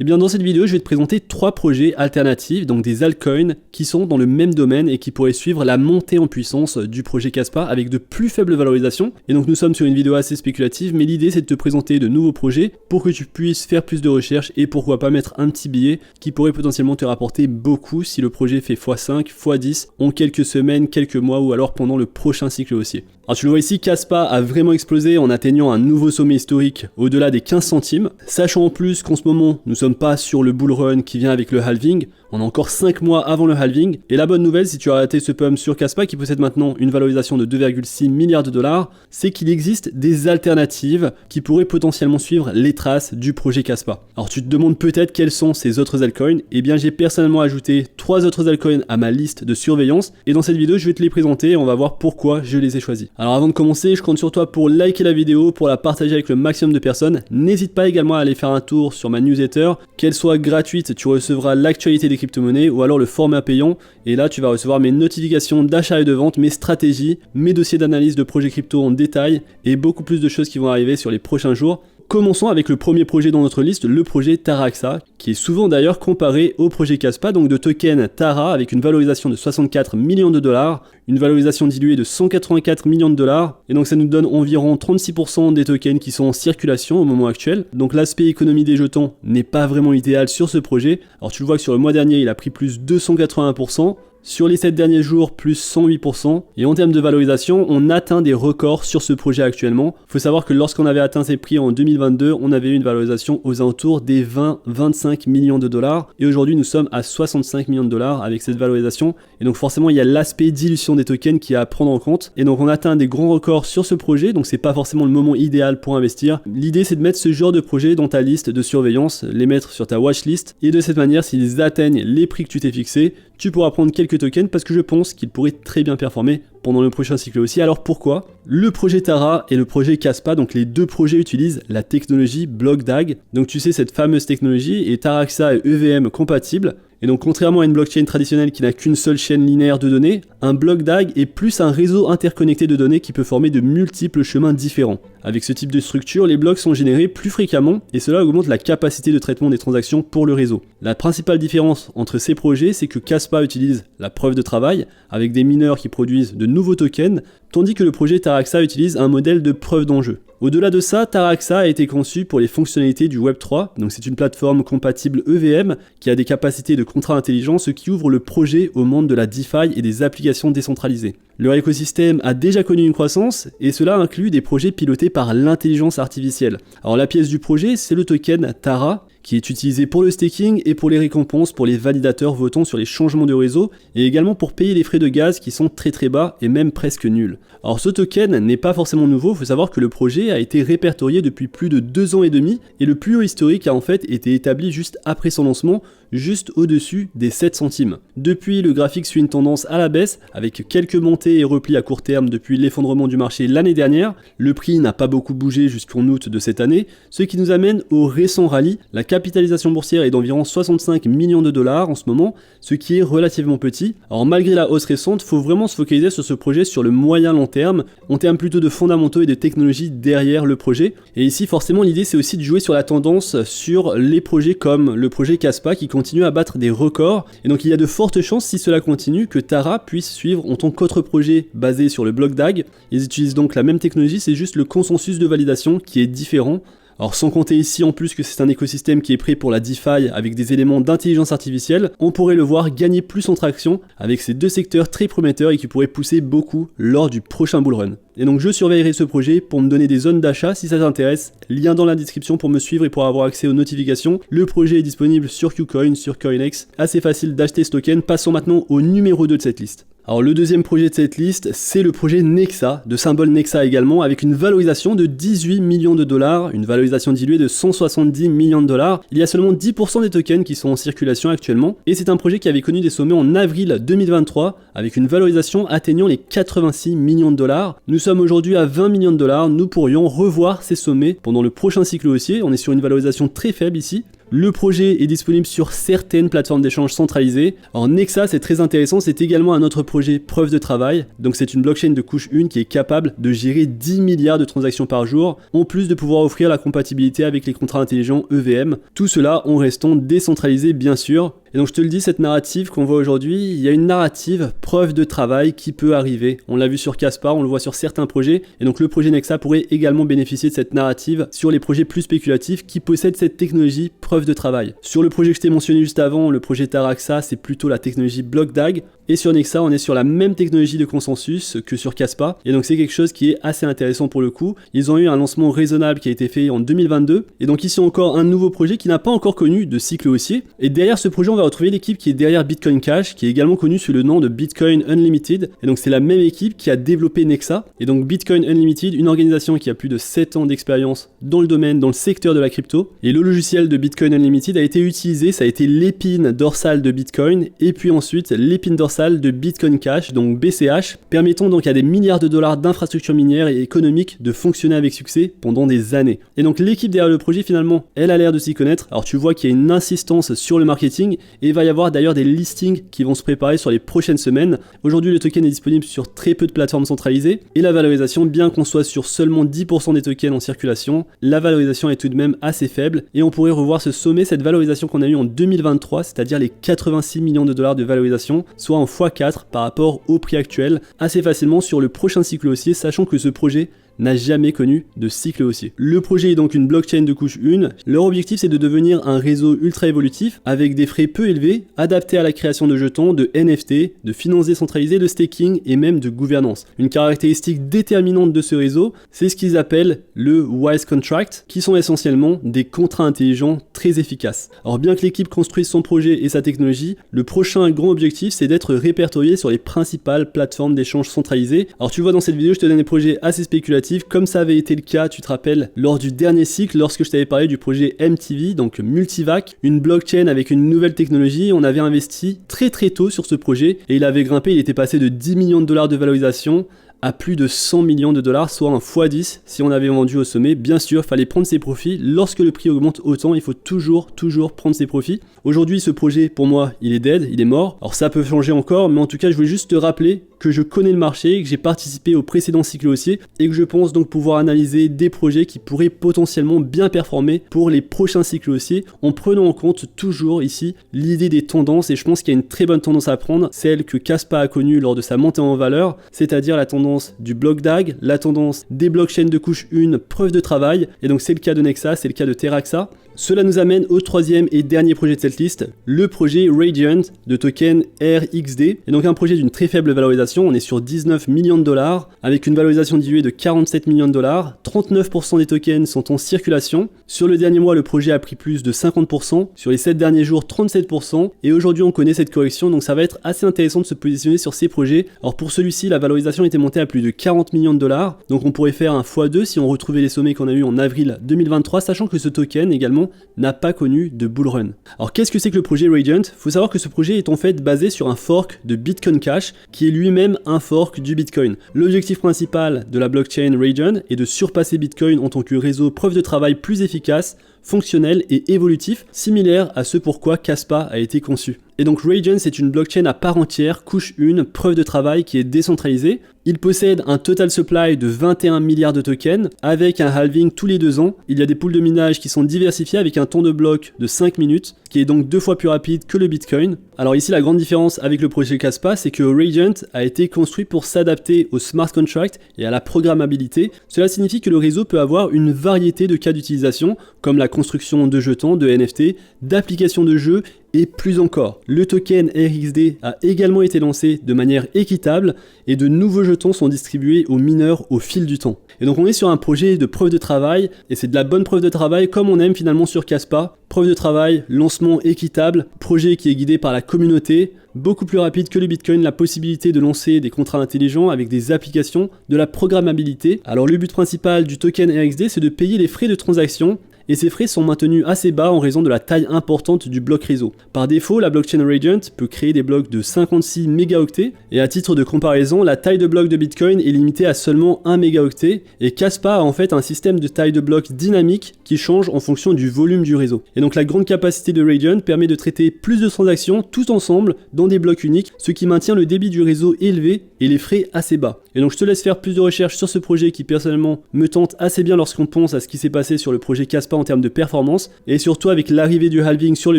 Et bien dans cette vidéo, je vais te présenter 3 projets alternatifs, donc des altcoins qui sont dans le même domaine et qui pourraient suivre la montée en puissance du projet Kaspa avec de plus faibles valorisations. Et donc nous sommes sur une vidéo assez spéculative, mais l'idée c'est de te présenter de nouveaux projets pour que tu puisses faire plus de recherches et pourquoi pas mettre un petit billet qui pourrait potentiellement te rapporter beaucoup si le projet fait x5, x10 en quelques semaines, quelques mois ou alors pendant le prochain cycle haussier. Alors tu le vois ici, Kaspa a vraiment explosé en atteignant un nouveau sommet historique au-delà des 15 centimes, sachant en plus qu'en ce moment nous sommes pas sur le bull run qui vient avec le halving, on a encore 5 mois avant le halving, et la bonne nouvelle si tu as raté ce pump sur Kaspa qui possède maintenant une valorisation de 2,6 milliards de dollars, c'est qu'il existe des alternatives qui pourraient potentiellement suivre les traces du projet Kaspa. Alors tu te demandes peut-être quels sont ces autres altcoins, et bien j'ai personnellement ajouté 3 autres altcoins à ma liste de surveillance, et dans cette vidéo je vais te les présenter et on va voir pourquoi je les ai choisis. Alors avant de commencer, je compte sur toi pour liker la vidéo, pour la partager avec le maximum de personnes. N'hésite pas également à aller faire un tour sur ma newsletter, qu'elle soit gratuite, tu recevras l'actualité des crypto-monnaies ou alors le format payant, et là tu vas recevoir mes notifications d'achat et de vente, mes stratégies, mes dossiers d'analyse de projets crypto en détail et beaucoup plus de choses qui vont arriver sur les prochains jours. Commençons avec le premier projet dans notre liste, le projet Taraxa, qui est souvent d'ailleurs comparé au projet Kaspa, donc de token Tara avec une valorisation de 64 millions de dollars, une valorisation diluée de 184 millions de dollars, et donc ça nous donne environ 36% des tokens qui sont en circulation au moment actuel. Donc l'aspect économie des jetons n'est pas vraiment idéal sur ce projet. Alors tu le vois que sur le mois dernier, il a pris plus 281%. Sur les 7 derniers jours, plus 108%. Et en termes de valorisation, on atteint des records sur ce projet actuellement. Il faut savoir que lorsqu'on avait atteint ces prix en 2022, on avait eu une valorisation aux alentours des 20-25 millions de dollars. Et aujourd'hui, nous sommes à 65 millions de dollars avec cette valorisation. Et donc forcément, il y a l'aspect dilution des tokens qui est à prendre en compte. Et donc on atteint des grands records sur ce projet. Donc c'est pas forcément le moment idéal pour investir. L'idée, c'est de mettre ce genre de projet dans ta liste de surveillance, les mettre sur ta watchlist. Et de cette manière, s'ils atteignent les prix que tu t'es fixés, tu pourras prendre quelques tokens parce que je pense qu'ils pourraient très bien performer pendant le prochain cycle aussi. Alors pourquoi ? Le projet Tara et le projet Kaspa, donc les deux projets utilisent la technologie BlockDAG. Donc tu sais, cette fameuse technologie, et Taraxa est EVM compatible. Et donc contrairement à une blockchain traditionnelle qui n'a qu'une seule chaîne linéaire de données, un bloc DAG est plus un réseau interconnecté de données qui peut former de multiples chemins différents. Avec ce type de structure, les blocs sont générés plus fréquemment et cela augmente la capacité de traitement des transactions pour le réseau. La principale différence entre ces projets, c'est que Kaspa utilise la preuve de travail avec des mineurs qui produisent de nouveaux tokens, tandis que le projet Taraxa utilise un modèle de preuve d'enjeu. Au-delà de ça, Taraxa a été conçu pour les fonctionnalités du Web3, donc c'est une plateforme compatible EVM qui a des capacités de contrat intelligent, ce qui ouvre le projet au monde de la DeFi et des applications décentralisées. Leur écosystème a déjà connu une croissance et cela inclut des projets pilotés par l'intelligence artificielle. Alors la pièce du projet, c'est le token Tara, qui est utilisé pour le staking et pour les récompenses pour les validateurs votant sur les changements de réseau et également pour payer les frais de gaz qui sont très bas et même presque nuls. Alors ce token n'est pas forcément nouveau, il faut savoir que le projet a été répertorié depuis plus de 2 ans et demi et le plus haut historique a en fait été établi juste après son lancement, juste au-dessus des 7 centimes. Depuis, le graphique suit une tendance à la baisse avec quelques montées et replis à court terme depuis l'effondrement du marché l'année dernière. Le prix n'a pas beaucoup bougé jusqu'en août de cette année, ce qui nous amène au récent rallye. La capitalisation boursière est d'environ 65 millions de dollars en ce moment, ce qui est relativement petit. Alors malgré la hausse récente, il faut vraiment se focaliser sur ce projet sur le moyen long terme, en termes plutôt de fondamentaux et de technologies derrière le projet. Et ici forcément l'idée c'est aussi de jouer sur la tendance sur les projets comme le projet Kaspa qui continue à battre des records. Et donc il y a de fortes chances, si cela continue, que Tara puisse suivre en tant qu'autre projet basé sur le bloc DAG. Ils utilisent donc la même technologie, c'est juste le consensus de validation qui est différent. Alors sans compter ici en plus que c'est un écosystème qui est prêt pour la DeFi avec des éléments d'intelligence artificielle, on pourrait le voir gagner plus en traction avec ces deux secteurs très prometteurs et qui pourraient pousser beaucoup lors du prochain bullrun. Et donc je surveillerai ce projet pour me donner des zones d'achat si ça t'intéresse. Lien dans la description pour me suivre et pour avoir accès aux notifications. Le projet est disponible sur KuCoin, sur CoinEx. Assez facile d'acheter ce token. Passons maintenant au numéro 2 de cette liste. Alors le deuxième projet de cette liste, c'est le projet Nexa, de symbole Nexa également, avec une valorisation de 18 millions de dollars, une valorisation diluée de 170 millions de dollars. Il y a seulement 10% des tokens qui sont en circulation actuellement, et c'est un projet qui avait connu des sommets en avril 2023, avec une valorisation atteignant les 86 millions de dollars. Nous sommes aujourd'hui à 20 millions de dollars, nous pourrions revoir ces sommets pendant le prochain cycle haussier, on est sur une valorisation très faible ici. Le projet est disponible sur certaines plateformes d'échange centralisées. Alors Nexa, c'est très intéressant, c'est également un autre projet preuve de travail. Donc c'est une blockchain de couche 1 qui est capable de gérer 10 milliards de transactions par jour, en plus de pouvoir offrir la compatibilité avec les contrats intelligents EVM. Tout cela en restant décentralisé bien sûr. Et donc je te le dis, cette narrative qu'on voit aujourd'hui, il y a une narrative preuve de travail qui peut arriver. On l'a vu sur Caspar, on le voit sur certains projets, et donc le projet Nexa pourrait également bénéficier de cette narrative sur les projets plus spéculatifs qui possèdent cette technologie preuve de travail. Sur le projet que je t'ai mentionné juste avant, le projet Taraxa, c'est plutôt la technologie BlockDAG, et sur Nexa, on est sur la même technologie de consensus que sur Caspar, et donc c'est quelque chose qui est assez intéressant pour le coup. Ils ont eu un lancement raisonnable qui a été fait en 2022, et donc ici encore un nouveau projet qui n'a pas encore connu de cycle haussier, et derrière ce projet, on va retrouver l'équipe qui est derrière Bitcoin Cash, qui est également connue sous le nom de Bitcoin Unlimited, et donc c'est la même équipe qui a développé Nexa, et donc Bitcoin Unlimited, une organisation qui a plus de 7 ans d'expérience dans le domaine, dans le secteur de la crypto, et le logiciel de Bitcoin Unlimited a été utilisé, ça a été l'épine dorsale de Bitcoin, et puis ensuite l'épine dorsale de Bitcoin Cash, donc BCH, permettant donc à des milliards de dollars d'infrastructures minières et économiques de fonctionner avec succès pendant des années. Et donc l'équipe derrière le projet finalement, elle a l'air de s'y connaître, alors tu vois qu'il y a une insistance sur le marketing, et il va y avoir d'ailleurs des listings qui vont se préparer sur les prochaines semaines. Aujourd'hui le token est disponible sur très peu de plateformes centralisées, et la valorisation, bien qu'on soit sur seulement 10% des tokens en circulation, la valorisation est tout de même assez faible, et on pourrait revoir se sommer cette valorisation qu'on a eue en 2023, c'est-à-dire les 86 millions de dollars de valorisation, soit en x4 par rapport au prix actuel, assez facilement sur le prochain cycle haussier, sachant que ce projet n'a jamais connu de cycle haussier. Le projet est donc une blockchain de couche 1. Leur objectif c'est de devenir un réseau ultra évolutif avec des frais peu élevés, adaptés à la création de jetons, de NFT, de finances décentralisées, de staking et même de gouvernance. Une caractéristique déterminante de ce réseau, c'est ce qu'ils appellent le Wise Contract, qui sont essentiellement des contrats intelligents très efficaces. Alors bien que l'équipe construise son projet et sa technologie, le prochain grand objectif c'est d'être répertorié sur les principales plateformes d'échange centralisées. Alors tu vois dans cette vidéo je te donne des projets assez spéculatifs, comme ça avait été le cas, tu te rappelles, lors du dernier cycle, lorsque je t'avais parlé du projet MTV, donc Multivac, une blockchain avec une nouvelle technologie. On avait investi très tôt sur ce projet et il avait grimpé, il était passé de 10 millions de dollars de valorisation à plus de 100 millions de dollars, soit un x10 si on avait vendu au sommet. Bien sûr, fallait prendre ses profits. Lorsque le prix augmente autant, il faut toujours prendre ses profits. Aujourd'hui, ce projet, pour moi, il est dead, il est mort. Alors ça peut changer encore, mais en tout cas, je voulais juste te rappeler que je connais le marché, que j'ai participé au précédent cycle haussier et que je pense donc pouvoir analyser des projets qui pourraient potentiellement bien performer pour les prochains cycles haussiers en prenant en compte toujours ici l'idée des tendances. Et je pense qu'il y a une très bonne tendance à prendre, celle que Caspar a connue lors de sa montée en valeur, c'est-à-dire la tendance du BlockDAG, la tendance des blockchains de couche 1, preuve de travail, et donc c'est le cas de Nexa, c'est le cas de Teraxa. Cela nous amène au troisième et dernier projet de cette liste, le projet Radiant de token RXD, et donc un projet d'une très faible valorisation, on est sur 19 millions de dollars, avec une valorisation d'IUE de 47 millions de dollars, 39% des tokens sont en circulation. Sur le dernier mois, le projet a pris plus de 50%, sur les 7 derniers jours, 37%, et aujourd'hui on connaît cette correction, donc ça va être assez intéressant de se positionner sur ces projets. Alors pour celui-ci, la valorisation était montée à plus de 40 millions de dollars, donc on pourrait faire un x2 si on retrouvait les sommets qu'on a eu en avril 2023, sachant que ce token également n'a pas connu de bull run. Alors qu'est-ce que c'est que le projet Radiant? Faut savoir que ce projet est en fait basé sur un fork de Bitcoin Cash, qui est lui-même un fork du Bitcoin. L'objectif principal de la blockchain Radiant est de surpasser Bitcoin en tant que réseau preuve de travail plus efficace, fonctionnel et évolutif, similaire à ce pourquoi Caspar a été conçu. Et donc Radiant, c'est une blockchain à part entière, couche 1, preuve de travail qui est décentralisée. Il possède un total supply de 21 milliards de tokens, avec un halving tous les 2 ans. Il y a des pools de minage qui sont diversifiés avec un temps de bloc de 5 minutes, qui est donc 2 fois plus rapide que le Bitcoin. Alors ici, la grande différence avec le projet Caspar, c'est que Radiant a été construit pour s'adapter au smart contract et à la programmabilité. Cela signifie que le réseau peut avoir une variété de cas d'utilisation, comme la construction de jetons, de NFT, d'applications de jeux, et plus encore. Le token RXD a également été lancé de manière équitable et de nouveaux jetons sont distribués aux mineurs au fil du temps. Et donc on est sur un projet de preuve de travail et c'est de la bonne preuve de travail comme on aime finalement sur Caspar. Preuve de travail, lancement équitable, projet qui est guidé par la communauté, beaucoup plus rapide que le Bitcoin, la possibilité de lancer des contrats intelligents avec des applications, de la programmabilité. Alors le but principal du token RXD, c'est de payer les frais de transaction et ces frais sont maintenus assez bas en raison de la taille importante du bloc réseau. Par défaut, la blockchain Radiant peut créer des blocs de 56 mégaoctets, et à titre de comparaison, la taille de bloc de Bitcoin est limitée à seulement 1 mégaoctet, et Kaspa a en fait un système de taille de bloc dynamique qui change en fonction du volume du réseau. Et donc la grande capacité de Radiant permet de traiter plus de transactions tout ensemble dans des blocs uniques, ce qui maintient le débit du réseau élevé et les frais assez bas. Et donc je te laisse faire plus de recherches sur ce projet qui personnellement me tente assez bien lorsqu'on pense à ce qui s'est passé sur le projet Kaspa en termes de performance, et surtout avec l'arrivée du halving sur le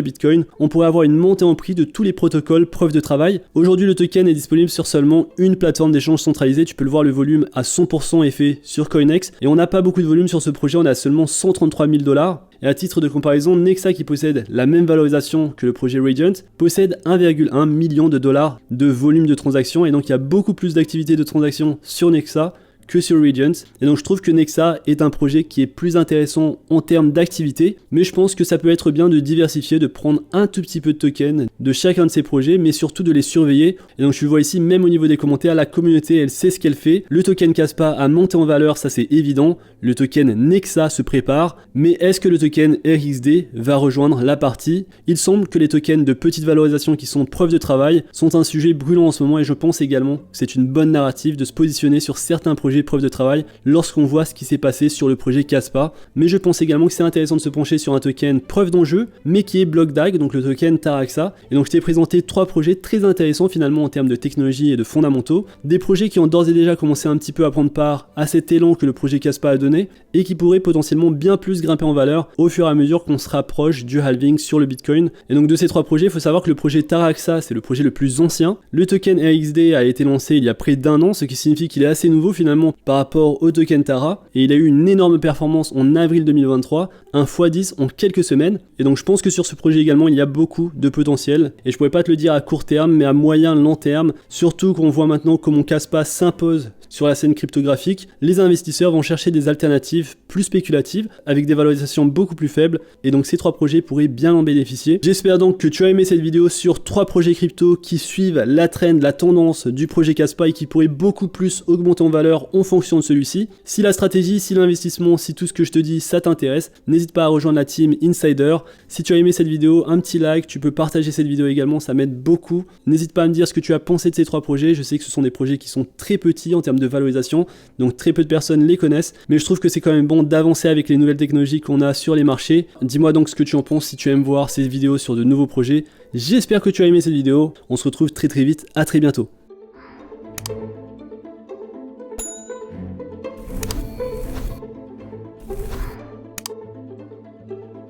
Bitcoin, on pourrait avoir une montée en prix de tous les protocoles preuve de travail. Aujourd'hui le token est disponible sur seulement une plateforme d'échange centralisée, tu peux le voir, le volume à 100% est fait sur CoinEx, et on n'a pas beaucoup de volume sur ce projet, on a seulement 133 000 $. Et à titre de comparaison, Nexa, qui possède la même valorisation que le projet Radiant, possède 1,1 million de dollars de volume de transactions, et donc il y a beaucoup plus d'activité de transactions sur Nexa que sur Radiant, et donc je trouve que Nexa est un projet qui est plus intéressant en termes d'activité, mais je pense que ça peut être bien de diversifier, de prendre un tout petit peu de tokens de chacun de ces projets, mais surtout de les surveiller. Et donc je vois ici, même au niveau des commentaires, la communauté elle sait ce qu'elle fait. Le token Kaspa a monté en valeur, ça c'est évident, le token Nexa se prépare, mais est-ce que le token RXD va rejoindre la partie? Il semble que les tokens de petite valorisation qui sont preuve de travail sont un sujet brûlant en ce moment, et je pense également que c'est une bonne narrative de se positionner sur certains projets preuve de travail lorsqu'on voit ce qui s'est passé sur le projet Kaspa. Mais je pense également que c'est intéressant de se pencher sur un token preuve d'enjeu, mais qui est BlockDAG, donc le token Taraxa. Et donc je t'ai présenté 3 projets très intéressants finalement en termes de technologie et de fondamentaux, des projets qui ont d'ores et déjà commencé un petit peu à prendre part à cet élan que le projet Kaspa a donné, et qui pourraient potentiellement bien plus grimper en valeur au fur et à mesure qu'on se rapproche du halving sur le Bitcoin. Et donc de ces 3 projets, il faut savoir que le projet Taraxa, c'est le projet le plus ancien. Le token RXD a été lancé il y a près d'1 an, ce qui signifie qu'il est assez nouveau finalement par rapport au token Tara, et il a eu une énorme performance en avril 2023, un x10 en quelques semaines. Et donc je pense que sur ce projet également il y a beaucoup de potentiel, et je pourrais pas te le dire à court terme, mais à moyen long terme, surtout qu'on voit maintenant comment Kaspa s'impose sur la scène cryptographique. Les investisseurs vont chercher des alternatives plus spéculatives avec des valorisations beaucoup plus faibles, et donc ces 3 projets pourraient bien en bénéficier. J'espère donc que tu as aimé cette vidéo sur 3 projets crypto qui suivent la trend, la tendance du projet Kaspa, et qui pourraient beaucoup plus augmenter en valeur en fonction de celui-ci. Si la stratégie, si l'investissement, si tout ce que je te dis ça t'intéresse, n'hésite pas à rejoindre la team Insider. Si tu as aimé cette vidéo, un petit like, tu peux partager cette vidéo également, ça m'aide beaucoup. N'hésite pas à me dire ce que tu as pensé de ces 3 projets, je sais que ce sont des projets qui sont très petits en termes de valorisation, donc très peu de personnes les connaissent, mais je trouve que c'est quand même bon d'avancer avec les nouvelles technologies qu'on a sur les marchés. Dis-moi donc ce que tu en penses, si tu aimes voir ces vidéos sur de nouveaux projets. J'espère que tu as aimé cette vidéo, on se retrouve très vite, à très bientôt.